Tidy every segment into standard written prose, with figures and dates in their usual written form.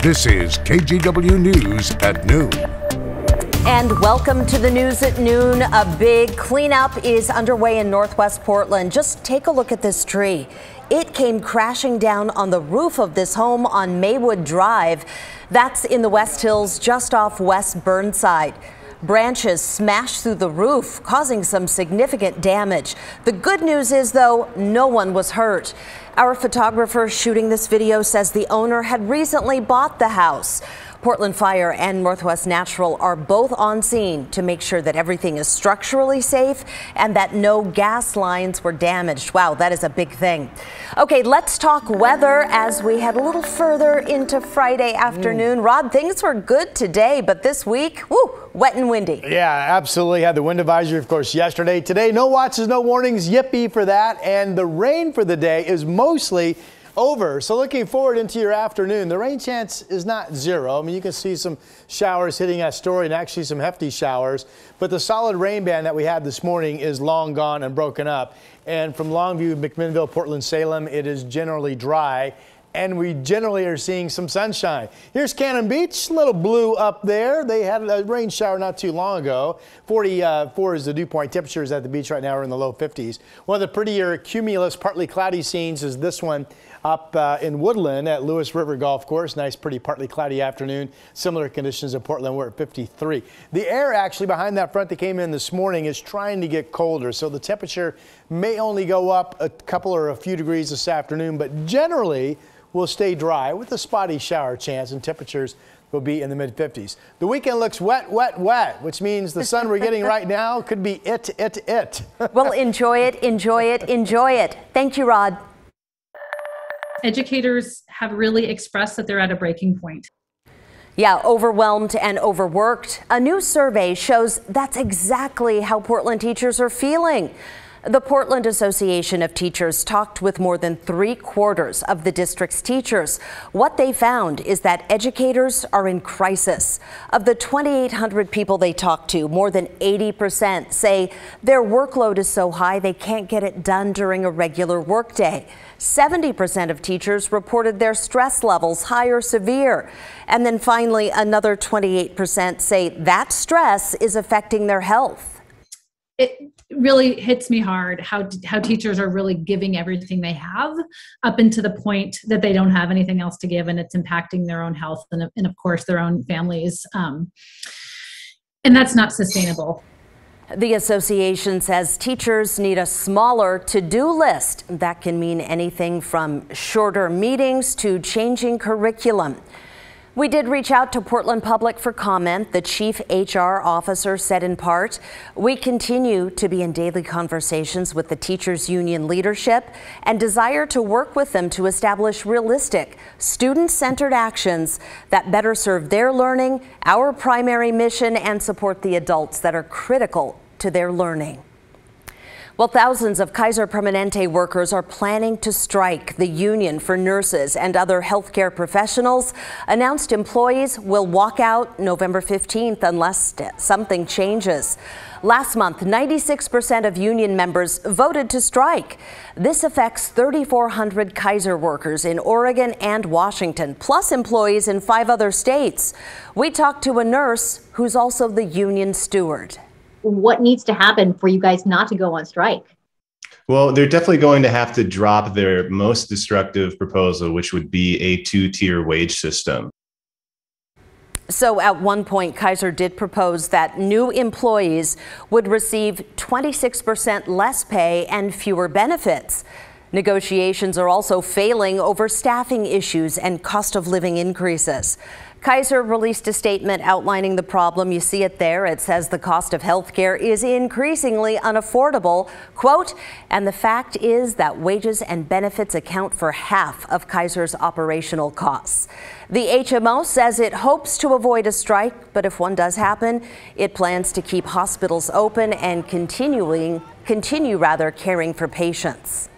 This is KGW News at noon. And welcome to the news at noon. A big cleanup is underway in Northwest Portland. Just take a look at this tree. It came crashing down on the roof of this home on Maywood Drive. That's in the West Hills, just off West Burnside. Branches smashed through the roof, causing some significant damage. The good news is, though, no one was hurt. Our photographer shooting this video says the owner had recently bought the house. Portland Fire and Northwest Natural are both on scene to make sure that everything is structurally safe and that no gas lines were damaged. Wow, that is a big thing. Okay, let's talk weather as we head a little further into Friday afternoon. Rod, things were good today, but this week, woo, wet and windy. Yeah, absolutely. Had the wind advisory, of course, yesterday. Today, no watches, no warnings. Yippee for that. And the rain for the day is mostly over. So looking forward into your afternoon, the rain chance is not zero. I mean, you can see some showers hitting Astoria and actually some hefty showers, but the solid rain band that we had this morning is long gone and broken up. And from Longview, McMinnville, Portland, Salem, it is generally dry. And we generally are seeing some sunshine. Here's Cannon Beach, a little blue up there. They had a rain shower not too long ago. 44 is the dew point. Temperatures at the beach right now are in the low 50s. One of the prettier cumulus, partly cloudy scenes is this one up in Woodland at Lewis River Golf Course. Nice, pretty, partly cloudy afternoon. Similar conditions in Portland. We're at 53. The air actually behind that front that came in this morning is trying to get colder. So the temperature may only go up a couple or a few degrees this afternoon, but generally will stay dry with a spotty shower chance, and temperatures will be in the mid-50s. The weekend looks wet, wet, wet, which means the sun we're getting right now could be it. Well, enjoy it, enjoy it, enjoy it. Thank you, Rod. Educators have really expressed that they're at a breaking point. Yeah, overwhelmed and overworked. A new survey shows that's exactly how Portland teachers are feeling. The Portland Association of Teachers talked with more than 3/4 of the district's teachers. What they found is that educators are in crisis. Of the 2,800 people they talked to, more than 80% say their workload is so high they can't get it done during a regular workday. 70% of teachers reported their stress levels high or severe. And then finally, another 28% say that stress is affecting their health. It really hits me hard how teachers are really giving everything they have up into the point that they don't have anything else to give, and it's impacting their own health and of course their own families. And that's not sustainable. The association says teachers need a smaller to-do list. That can mean anything from shorter meetings to changing curriculum. We did reach out to Portland Public for comment. The chief HR officer said in part, "We continue to be in daily conversations with the teachers union leadership and desire to work with them to establish realistic, student-centered actions that better serve their learning, our primary mission, and support the adults that are critical to their learning." Well, thousands of Kaiser Permanente workers are planning to strike. The union for nurses and other healthcare professionals announced employees will walk out November 15th unless something changes. Last month, 96% of union members voted to strike. This affects 3,400 Kaiser workers in Oregon and Washington, plus employees in 5 other states. We talked to a nurse who's also the union steward. What needs to happen for you guys not to go on strike? Well, they're definitely going to have to drop their most destructive proposal, which would be a 2-tier wage system. So at one point, Kaiser did propose that new employees would receive 26% less pay and fewer benefits. Negotiations are also failing over staffing issues and cost of living increases. Kaiser released a statement outlining the problem. You see it there. It says the cost of health care is increasingly unaffordable. Quote, "And the fact is that wages and benefits account for half of Kaiser's operational costs." The HMO says it hopes to avoid a strike, but if one does happen, it plans to keep hospitals open and continue caring for patients.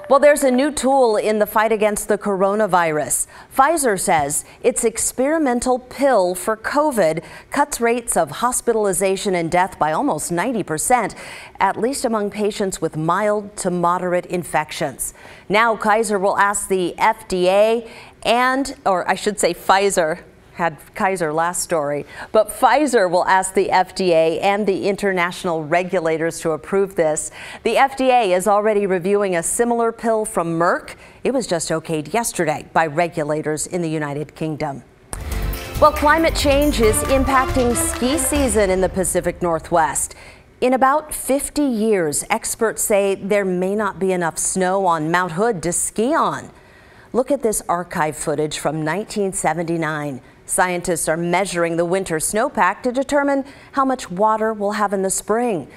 Well, there's a new tool in the fight against the coronavirus. Pfizer says its experimental pill for COVID cuts rates of hospitalization and death by almost 90%, at least among patients with mild to moderate infections. Now, Kaiser will ask the FDA or I should say Pfizer. Had Kaiser last story, but Pfizer will ask the FDA and the international regulators to approve this. The FDA is already reviewing a similar pill from Merck. It was just okayed yesterday by regulators in the United Kingdom. Well, climate change is impacting ski season in the Pacific Northwest. In about 50 years, experts say there may not be enough snow on Mount Hood to ski on. Look at this archive footage from 1979. Scientists are measuring the winter snowpack to determine how much water we'll have in the spring.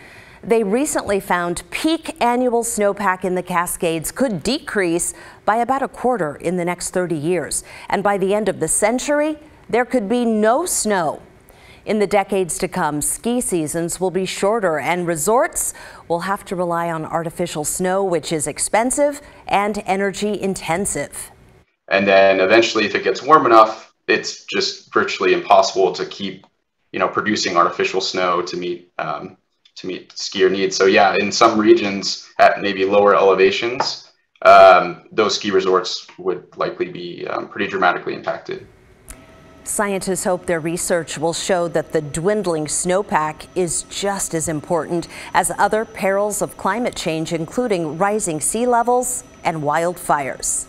They recently found peak annual snowpack in the Cascades could decrease by about a quarter in the next 30 years. And by the end of the century, there could be no snow. In the decades to come, ski seasons will be shorter and resorts will have to rely on artificial snow, which is expensive and energy intensive. And then eventually, if it gets warm enough, it's just virtually impossible to keep, producing artificial snow to meet skier needs. So yeah, in some regions at maybe lower elevations, those ski resorts would likely be pretty dramatically impacted. Scientists hope their research will show that the dwindling snowpack is just as important as other perils of climate change, including rising sea levels and wildfires.